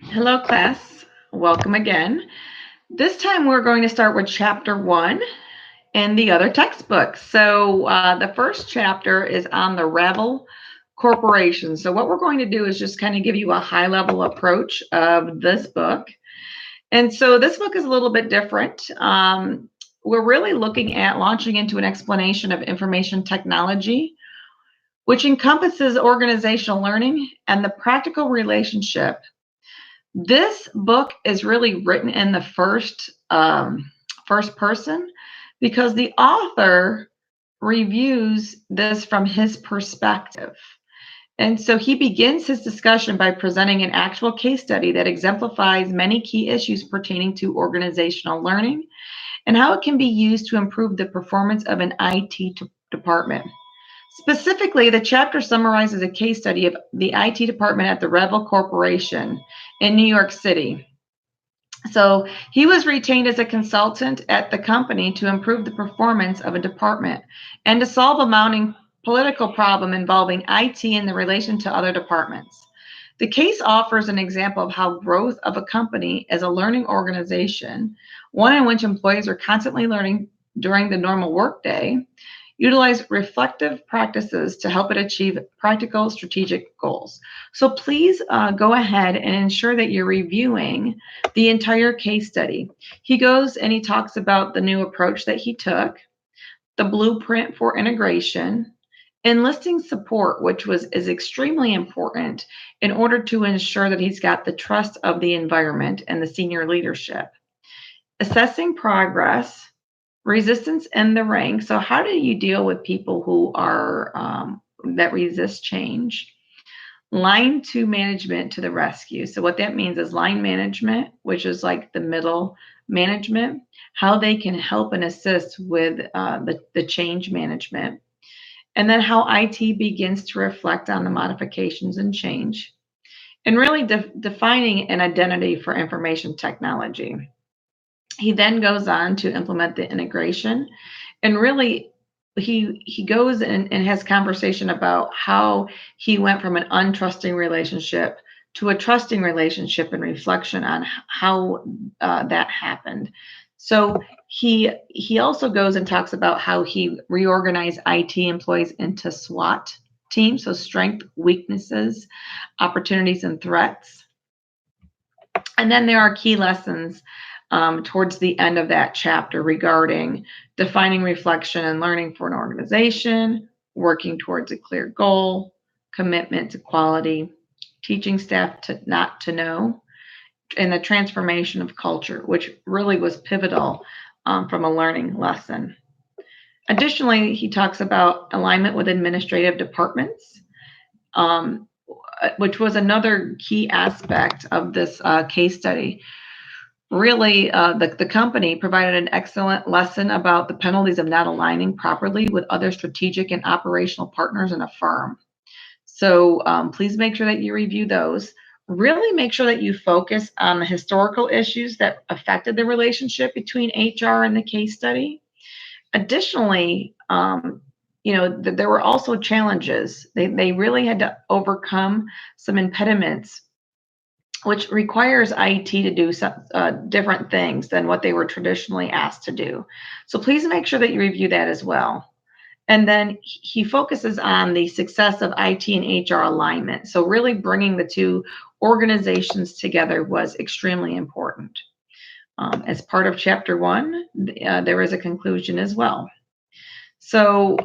Hello, class. Welcome again. This time we're going to start with chapter 1 in the other textbook. So the first chapter is on the Revel Corporation. So what we're going to do is just kind of give you a high-level approach of this book. And so this book is a little bit different. We're really looking at launching into an explanation of information technology, which encompasses organizational learning and the practical relationship. This book is really written in the first person because the author reviews this from his perspective. And so he begins his discussion by presenting an actual case study that exemplifies many key issues pertaining to organizational learning and how it can be used to improve the performance of an IT department. Specifically, the chapter summarizes a case study of the IT department at the Revel Corporation in New York City. So he was retained as a consultant at the company to improve the performance of a department and to solve a mounting political problem involving IT in the relation to other departments. The case offers an example of how growth of a company as a learning organization, one in which employees are constantly learning during the normal workday, utilize reflective practices to help it achieve practical strategic goals. So please go ahead and ensure that you're reviewing the entire case study. He goes and he talks about the new approach that he took, the blueprint for integration, enlisting support, which is extremely important in order to ensure that he's got the trust of the environment and the senior leadership, assessing progress, resistance in the ranks. So, how do you deal with people who are that resist change? Line to management to the rescue. So, what that means is line management, which is like the middle management, how they can help and assist with the change management. And then how IT begins to reflect on the modifications and change. And really defining an identity for information technology. He then goes on to implement the integration, and really he goes and has conversation about how he went from an untrusting relationship to a trusting relationship and reflection on how that happened. So he also goes and talks about how he reorganized IT employees into SWOT teams, so strength, weaknesses, opportunities, and threats. And then there are key lessons towards the end of that chapter regarding defining reflection and learning for an organization, working towards a clear goal, commitment to quality, teaching staff to not to know, and the transformation of culture, which really was pivotal from a learning lesson. Additionally, he talks about alignment with administrative departments, which was another key aspect of this case study. Really, the company provided an excellent lesson about the penalties of not aligning properly with other strategic and operational partners in a firm. So please make sure that you review those. Really make sure that you focus on the historical issues that affected the relationship between HR and the case study. Additionally, there were also challenges. They really had to overcome some impediments, which requires IT to do some different things than what they were traditionally asked to do. So please make sure that you review that as well. And then he focuses on the success of IT and HR alignment. So really bringing the two organizations together was extremely important. As part of chapter 1, there is a conclusion as well. So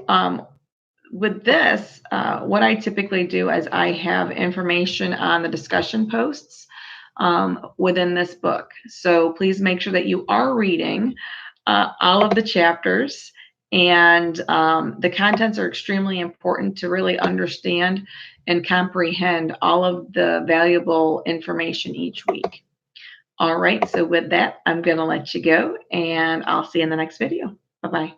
with this, what I typically do is I have information on the discussion posts within this book. So please make sure that you are reading all of the chapters, and the contents are extremely important to really understand and comprehend all of the valuable information each week. All right, so with that, I'm going to let you go, and I'll see you in the next video. Bye-bye.